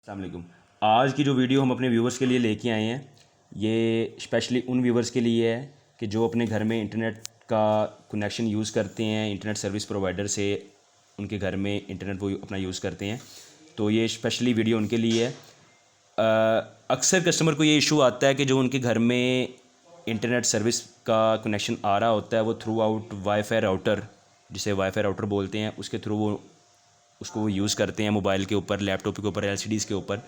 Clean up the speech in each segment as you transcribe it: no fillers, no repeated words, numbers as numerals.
अस्सलाम वालेकुम। आज की जो वीडियो हम अपने व्यूवर्स के लिए लेके आए हैं, ये स्पेशली उन व्यूवर्स के लिए है कि जो अपने घर में इंटरनेट का कनेक्शन यूज़ करते हैं, इंटरनेट सर्विस प्रोवाइडर से उनके घर में इंटरनेट वो अपना यूज़ करते हैं। तो ये स्पेशली वीडियो उनके लिए है। अक्सर कस्टमर को ये इशू आता है कि जो उनके घर में इंटरनेट सर्विस का कनेक्शन आ रहा होता है वो थ्रू आउट वाईफाई राउटर, जिसे वाईफाई राउटर बोलते हैं, उसके थ्रू वो उसको वो यूज़ करते हैं मोबाइल के ऊपर, लैपटॉप के ऊपर, एलसीडीज़ के ऊपर।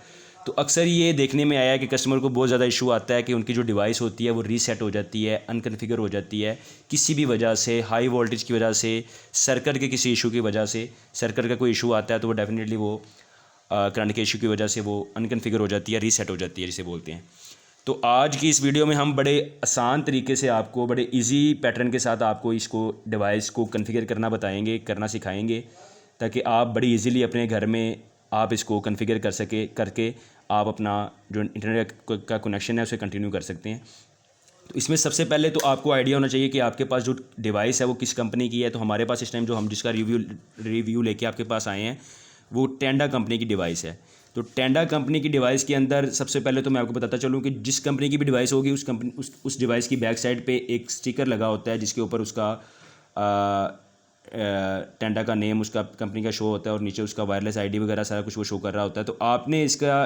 तो अक्सर ये देखने में आया है कि कस्टमर को बहुत ज़्यादा इशू आता है कि उनकी जो डिवाइस होती है वो रीसेट हो जाती है, अनकन्फिगर हो जाती है किसी भी वजह से, हाई वोल्टेज की वजह से, सर्किट के किसी इशू की वजह से। सर्किट का कोई इशू आता है तो वो डेफिनेटली वो करंट के इशू की वजह से वो अनकन्फिगर हो जाती है, रीसेट हो जाती है जिसे बोलते हैं। तो आज की इस वीडियो में हम बड़े आसान तरीके से आपको, बड़े इजी पैटर्न के साथ आपको इसको डिवाइस को कॉन्फ़िगर करना बताएंगे, करना सिखाएंगे, ताकि आप बड़ी इजीली अपने घर में आप इसको कॉन्फ़िगर कर सके करके आप अपना जो इंटरनेट का कनेक्शन है उसे कंटिन्यू कर सकते हैं। तो इसमें सबसे पहले तो आपको आइडिया होना चाहिए कि आपके पास जो डिवाइस है वो किस कंपनी की है। तो हमारे पास इस टाइम जो हम जिसका रिव्यू लेके आपके पास आए हैं वो टेंडा कंपनी की डिवाइस है। तो टेंडा कंपनी की डिवाइस के अंदर सबसे पहले तो मैं आपको बताता चलूँ कि जिस कंपनी की भी डिवाइस होगी उस कंपनी उस डिवाइस की बैक साइड पे एक स्टिकर लगा होता है जिसके ऊपर उसका टेंडा का नेम, उसका कंपनी का शो होता है और नीचे उसका वायरलेस आईडी वगैरह सारा कुछ वो शो कर रहा होता है। तो आपने इसका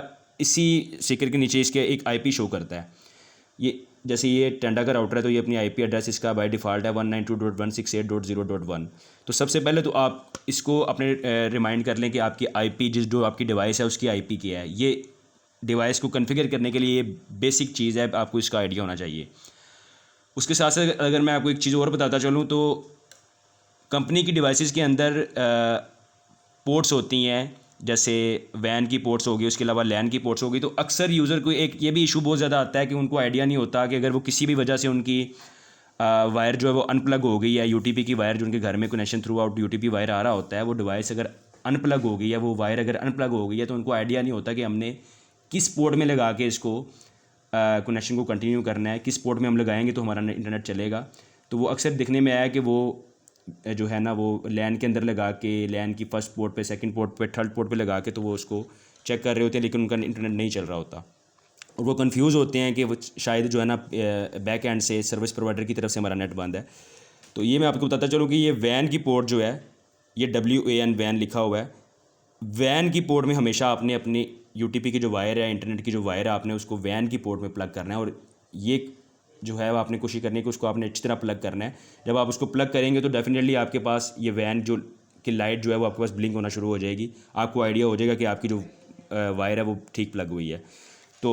इसी स्टिकर के नीचे इसके एक आईपी शो करता है। ये जैसे ये टेंडा का राउटर है तो ये अपनी आईपी एड्रेस इसका बाय डिफ़ॉल्ट है 192.168.0.1। तो सबसे पहले तो आप इसको अपने रिमाइंड कर लें कि आपकी आईपी जो आपकी डिवाइस है उसकी आईपी क्या है। ये डिवाइस को कॉन्फ़िगर करने के लिए ये बेसिक चीज़ है, आपको इसका आइडिया होना चाहिए। उसके साथ साथ अगर मैं आपको एक चीज़ और बताता चलूँ तो कंपनी की डिवाइसेस के अंदर पोर्ट्स होती हैं, जैसे वैन की पोर्ट्स होगी, उसके अलावा लैन की पोर्ट्स होगी। तो अक्सर यूज़र को एक ये भी इशू बहुत ज़्यादा आता है कि उनको आइडिया नहीं होता कि अगर वो किसी भी वजह से उनकी वायर जो है वो अनप्लग हो गई है, यूटीपी की वायर जो उनके घर में connection throughout UTP wire आ रहा होता है, वो डिवाइस अगर अनप्लग हो गई है, वो वायर अगर अनप्लग हो गई है तो उनको आइडिया नहीं होता कि हमने किस पोर्ट में लगा के इसको कनेक्शन को कंटिन्यू करना है, किस पोर्ट में हम लगाएंगे तो हमारा इंटरनेट चलेगा। तो वो अक्सर दिखने में आया कि वो जो है ना वो लैन के अंदर लगा के, लैन की फर्स्ट पोर्ट पे, सेकंड पोर्ट पे, थर्ड पोर्ट पे लगा के तो वो उसको चेक कर रहे होते हैं, लेकिन उनका इंटरनेट नहीं चल रहा होता और वो कंफ्यूज होते हैं कि वो शायद जो है ना बैक एंड से सर्विस प्रोवाइडर की तरफ से हमारा नेट बंद है। तो ये मैं आपको बताता चलूँ कि ये वैन की पोर्ट जो है, ये WAN वैन लिखा हुआ है। वैन की पोर्ट में हमेशा आपने अपनी यूटीपी की जो वायर है, इंटरनेट की जो वायर है, आपने उसको वैन की पोर्ट में प्लग करना है और ये जो है वो आपने कोशिश करनी है कि उसको आपने अच्छी तरह प्लग करना है। जब आप उसको प्लग करेंगे तो डेफिनेटली आपके पास ये वैन जो की लाइट जो है वो आपके पास ब्लिंक होना शुरू हो जाएगी। आपको आइडिया हो जाएगा कि आपकी जो वायर है वो ठीक प्लग हुई है। तो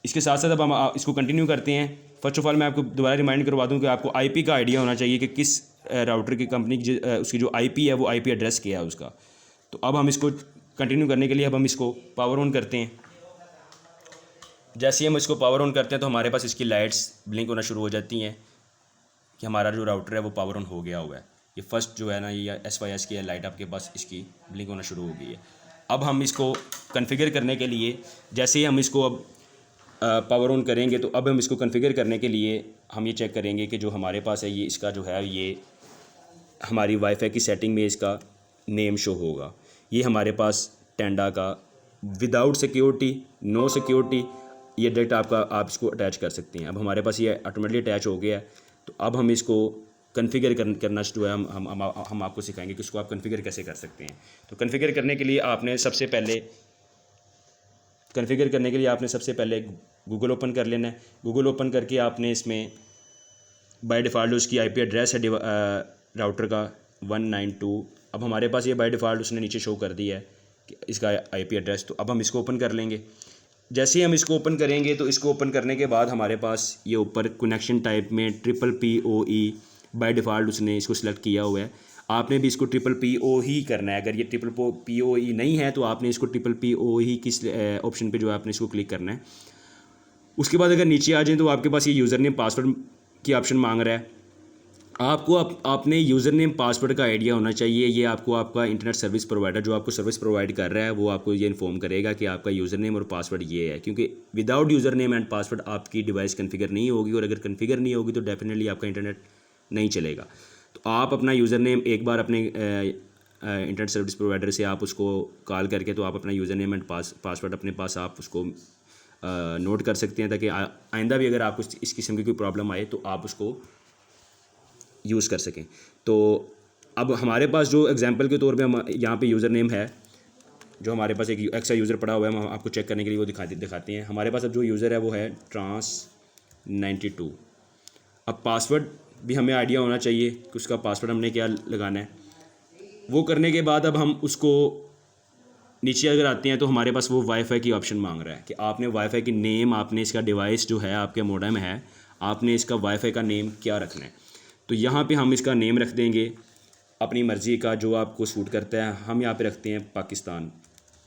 इसके साथ साथ अब हम इसको कंटिन्यू करते हैं। फर्स्ट ऑफ ऑल मैं आपको दोबारा रिमाइंड करवा दूं कि आपको आईपी का आइडिया होना चाहिए कि किस राउटर की कंपनी की उसकी जो आईपी है वो आईपी एड्रेस क्या है उसका। तो अब हम इसको कंटिन्यू करने के लिए अब हम इसको पावर ऑन करते हैं। जैसे ही हम इसको पावर ऑन करते हैं तो हमारे पास इसकी लाइट्स ब्लिंक होना शुरू हो जाती हैं कि हमारा जो राउटर है वो पावर ऑन हो गया हुआ है। ये फर्स्ट जो है ना ये SYS की लाइट आपके पास इसकी ब्लिंक होना शुरू हो गई है। अब हम इसको कॉन्फ़िगर करने के लिए, जैसे ही हम इसको अब पावर ऑन करेंगे तो अब हम इसको कॉन्फ़िगर करने के लिए हम ये चेक करेंगे कि जो हमारे पास है ये इसका जो है ये हमारी वाईफाई की सेटिंग में इसका नेम शो होगा। ये हमारे पास टेंडा का विदाउट सिक्योरिटी, नो सिक्योरिटी, ये डायरेक्ट आप इसको अटैच कर सकते हैं। अब हमारे पास ये ऑटोमेटिकली अटैच हो गया है। तो अब हम इसको कॉन्फ़िगर करना जो है हम आपको सिखाएंगे कि इसको आप कॉन्फ़िगर कैसे कर सकते हैं। तो कॉन्फ़िगर करने के लिए आपने सबसे पहले गूगल ओपन कर लेना है। गूगल ओपन करके आपने इसमें बाय डिफ़ॉल्ट उसकी आईपी एड्रेस है राउटर का 192। अब हमारे पास ये बाय डिफ़ॉल्ट उसने नीचे शो कर दिया है कि इसका आईपी एड्रेस। तो अब हम इसको ओपन कर लेंगे। जैसे ही हम इसको ओपन करेंगे तो इसको ओपन करने के बाद हमारे पास ये ऊपर कनेक्शन टाइप में PPPoE बाय डिफ़ॉल्ट उसने इसको सिलेक्ट किया हुआ है। आपने भी इसको PPPoE ही करना है। अगर ये PPPoE नहीं है तो आपने इसको PPPoE किस ऑप्शन पे जो है आपने इसको क्लिक करना है। उसके बाद अगर नीचे आ जाए तो आपके पास ये यूज़र नेम पासवर्ड की ऑप्शन मांग रहा है। आपको आपने यूज़र नेम पासवर्ड का आइडिया होना चाहिए। ये आपको आपका इंटरनेट सर्विस प्रोवाइडर जो आपको सर्विस प्रोवाइड कर रहा है वो आपको ये इन्फॉर्म करेगा कि आपका यूज़र नेम और पासवर्ड ये है, क्योंकि without user name and password आपकी डिवाइस कॉन्फ़िगर नहीं होगी और अगर कॉन्फ़िगर नहीं होगी तो डेफिनेटली आपका इंटरनेट नहीं चलेगा। तो आप अपना यूज़र नेम एक बार अपने इंटरनेट सर्विस प्रोवाइडर से आप उसको कॉल करके तो आप अपना यूज़र नेम एंड पासवर्ड अपने पास आप उसको नोट कर सकते हैं, ताकि आइंदा भी अगर आपको इस किस्म की कोई प्रॉब्लम आए तो आप उसको यूज़ कर सकें। तो अब हमारे पास जो एग्जांपल के तौर पे हम यहाँ पे यूज़र नेम है, जो हमारे पास एक एक्स्ट्रा यूज़र पड़ा हुआ है, हम आपको चेक करने के लिए वो दिखाते हैं। हमारे पास अब जो यूज़र है वो है trans92। अब पासवर्ड भी हमें आइडिया होना चाहिए कि उसका पासवर्ड हमने क्या लगाना है। वो करने के बाद अब हम उसको नीचे अगर आते हैं तो हमारे पास वो वाईफाई की ऑप्शन मांग रहा है कि आपने वाईफाई की नेम, आपने इसका डिवाइस जो है आपके मोडेम है, आपने इसका वाईफाई का नेम क्या रखना है। तो यहाँ पे हम इसका नेम रख देंगे अपनी मर्ज़ी का जो आपको सूट करता है। हम यहाँ पे रखते हैं पाकिस्तान,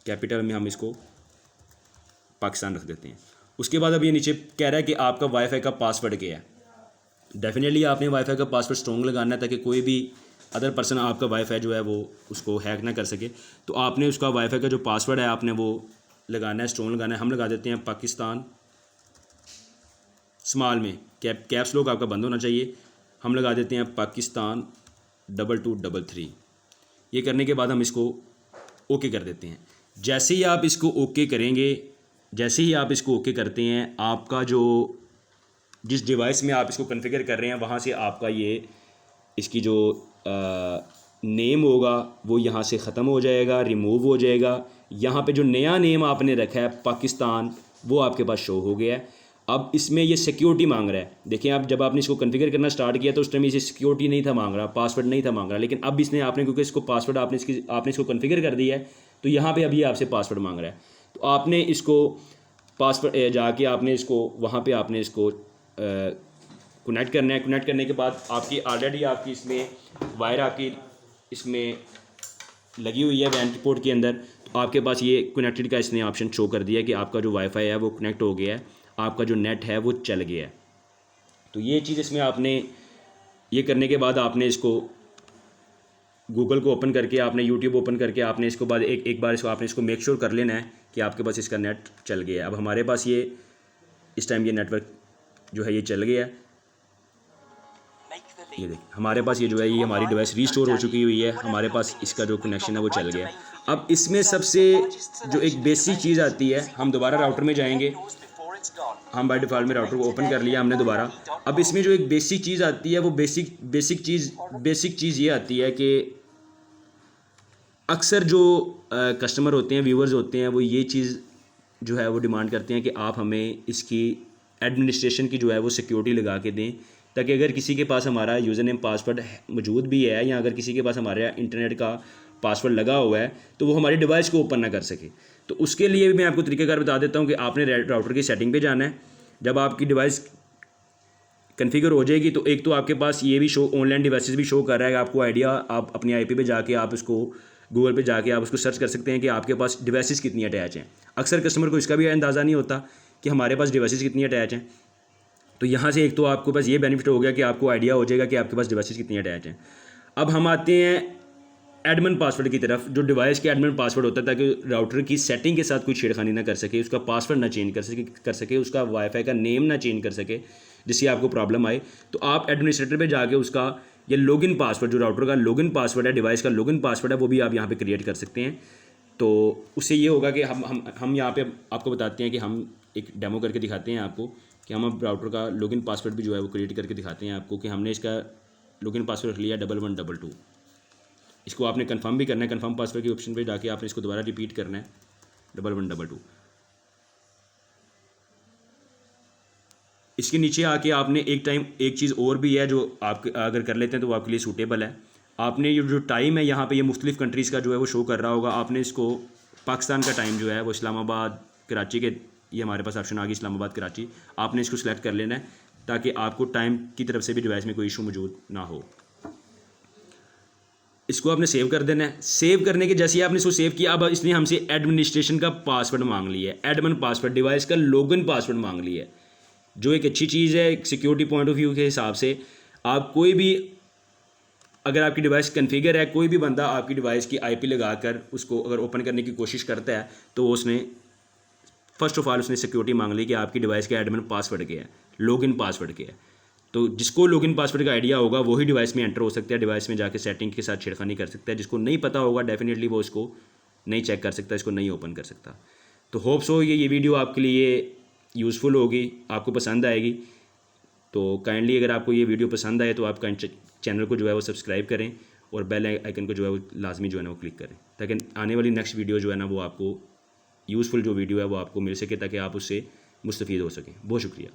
कैपिटल में हम इसको पाकिस्तान रख देते हैं। उसके बाद अब ये नीचे कह रहा है कि आपका वाईफाई का पासवर्ड क्या है। डेफिनेटली आपने वाईफाई का पासवर्ड स्ट्रॉन्ग लगाना है ताकि कोई भी अदर पर्सन आपका वाईफाई जो है वो उसको हैक ना कर सके। तो आपने उसका वाईफाई का जो पासवर्ड है आपने वो लगाना है, स्ट्रॉन्ग लगाना है। हम लगा देते हैं पाकिस्तान स्मॉल में, कैप्स लॉक आपका बंद होना चाहिए। हम लगा देते हैं पाकिस्तान 2233। ये करने के बाद हम इसको ओके कर देते हैं। जैसे ही आप इसको ओके करेंगे, जैसे ही आप इसको ओके करते हैं, आपका जो जिस डिवाइस में आप इसको कॉन्फ़िगर कर रहे हैं वहाँ से आपका ये इसकी जो नेम होगा वो यहाँ से ख़त्म हो जाएगा, रिमूव हो जाएगा। यहाँ पे जो नया नेम आपने रखा है पाकिस्तान, वो आपके पास शो हो गया है। अब इसमें ये सिक्योरिटी मांग रहा है। देखिए आप जब आपने इसको कॉन्फ़िगर करना स्टार्ट किया तो उस टाइम इसे सिक्योरिटी नहीं था मांग रहा, पासवर्ड नहीं था मांग रहा। लेकिन अब इसने आपने क्योंकि इसको पासवर्ड आपने इसको कॉन्फ़िगर कर दिया है तो यहाँ पे अभी आपसे पासवर्ड मांग रहा है। तो आपने इसको पासवर्ड जाके आपने इसको वहाँ पे आपने इसको कनेक्ट करना है। कनेक्ट करने के बाद आपकी ऑलरेडी आपकी इसमें वायर आपकी इसमें लगी हुई है वैन पोर्ट के अंदर। तो आपके पास ये कनेक्टेड का इसने ऑप्शन शो कर दिया कि आपका जो वाईफाई है वो कनेक्ट हो गया है, आपका जो नेट है वो चल गया है। तो ये चीज़ इसमें आपने ये करने के बाद आपने इसको गूगल को ओपन करके, आपने यूट्यूब ओपन करके, आपने इसको बाद एक बार इसको आपने इसको मेक श्योर कर लेना है कि आपके पास इसका नेट चल गया है। अब हमारे पास ये इस टाइम ये नेटवर्क जो है ये चल गया है। ये देखिए हमारे पास ये जो है ये हमारी डिवाइस रीस्टोर हो चुकी हुई है, हमारे पास इसका जो कनेक्शन है वो चल गया है। अब इसमें सबसे जो एक बेसिक चीज़ आती है, हम दोबारा राउटर में जाएंगे। हम बाय डिफ़ॉल्ट में राउटर को ओपन कर लिया हमने दोबारा। अब इसमें जो एक बेसिक चीज़ आती है वो बेसिक चीज़ ये आती है कि अक्सर जो कस्टमर होते हैं, व्यूअर्स होते हैं, वो ये चीज़ जो है वो डिमांड करते हैं कि आप हमें इसकी एडमिनिस्ट्रेशन की जो है वो सिक्योरिटी लगा के दें, ताकि अगर किसी के पास हमारा यूज़र नेम पासवर्ड मौजूद भी है या अगर किसी के पास हमारे इंटरनेट का पासवर्ड लगा हुआ है तो वो हमारी डिवाइस को ओपन ना कर सके। तो उसके लिए भी मैं आपको तरीक़ाकार बता देता हूँ कि आपने राउटर की सेटिंग पे जाना है। जब आपकी डिवाइस कन्फिगर हो जाएगी तो एक तो आपके पास ये भी शो ऑनलाइन डिवाइसेस भी शो कर रहा है, आपको आइडिया, आप अपनी आईपी पे जाके आप उसको गूगल पे जाके आप उसको सर्च कर सकते हैं कि आपके पास डिवाइसेस कितनी अटैच हैं। अक्सर कस्टमर को इसका भी अंदाज़ा नहीं होता कि हमारे पास डिवाइसेस कितनी अटैच हैं। तो यहाँ से एक तो आपको बस ये बेनिफिट हो गया कि आपको आइडिया हो जाएगा कि आपके पास डिवाइसेस कितनी अटैच हैं। अब हम आते हैं एडमिन पासवर्ड की तरफ, जो डिवाइस के एडमिन पासवर्ड होता है ताकि राउटर की सेटिंग के साथ कोई छेड़खानी ना कर सके, उसका पासवर्ड ना चेंज कर सके, उसका वाईफाई का नेम ना चेंज कर सके जिससे आपको प्रॉब्लम आए। तो आप एडमिनिस्ट्रेटर पे जाके उसका ये लॉगिन पासवर्ड, जो राउटर का लॉगिन पासवर्ड है, डिवाइस का लॉगिन पासवर्ड है, वो भी आप यहाँ पे क्रिएट कर सकते हैं। तो उससे ये होगा कि हम यहाँ पे आपको बताते हैं कि हम एक डेमो करके दिखाते हैं आपको कि हम अब राउटर का लॉगिन पासवर्ड भी जो है वो क्रिएट करके दिखाते हैं आपको कि हमने इसका लॉगिन पासवर्ड रख लिया 1122। इसको आपने कंफर्म भी करना है, कंफर्म पासवर्ड के ऑप्शन पे जाके आपने इसको दोबारा रिपीट करना है 1122। इसके नीचे आके आपने एक चीज़ और भी है जो आप अगर कर लेते हैं तो वो आपके लिए सूटेबल है। आपने ये जो टाइम है यहाँ पे ये मुख्तलिफ़ कंट्रीज़ का जो है वो शो कर रहा होगा। आपने इसको पाकिस्तान का टाइम जो है वो इस्लामाबाद कराची के, ये हमारे पास ऑप्शन आ गई इस्लामाबाद कराची, आपने इसको सिलेक्ट कर लेना है ताकि आपको टाइम की तरफ से भी डिवाइस में कोई इशू मौजूद ना हो। इसको आपने सेव कर देना है। सेव करने के जैसे ही आपने इसको सेव किया, अब इसने हमसे एडमिनिस्ट्रेशन का पासवर्ड मांग लिया है, एडमिन पासवर्ड, डिवाइस का लॉगिन पासवर्ड मांग लिया है, जो एक अच्छी चीज़ है एक सिक्योरिटी पॉइंट ऑफ व्यू के हिसाब से। आप कोई भी अगर आपकी डिवाइस कन्फिगर है, कोई भी बंदा आपकी डिवाइस की आईपी लगाकर उसको अगर ओपन करने की कोशिश करता है तो उसने फर्स्ट ऑफ ऑल उसने सिक्योरिटी मांग ली कि आपकी डिवाइस का एडमिन पासवर्ड क्या है, लॉगिन पासवर्ड क्या है। तो जिसको लॉगिन पासवर्ड का आइडिया होगा वही डिवाइस में एंटर हो सकता है, डिवाइस में जाके सेटिंग के साथ छेड़खानी कर सकता है। जिसको नहीं पता होगा डेफिनेटली वो इसको नहीं चेक कर सकता, इसको नहीं ओपन कर सकता। तो होप्स हो ये वीडियो आपके लिए यूज़फुल होगी, आपको पसंद आएगी। तो काइंडली अगर आपको ये वीडियो पसंद आए तो आप चैनल को जो है वो सब्सक्राइब करें और बेल आइकन को जो है वो लाजमी जो है ना वो क्लिक करें, ताकि आने वाली नेक्स्ट वीडियो जो है ना वो आपको यूज़फुल जो वीडियो है वो आपको मिल सके, ताकि आप उससे मुस्तफ़ीद हो सकें। बहुत शुक्रिया।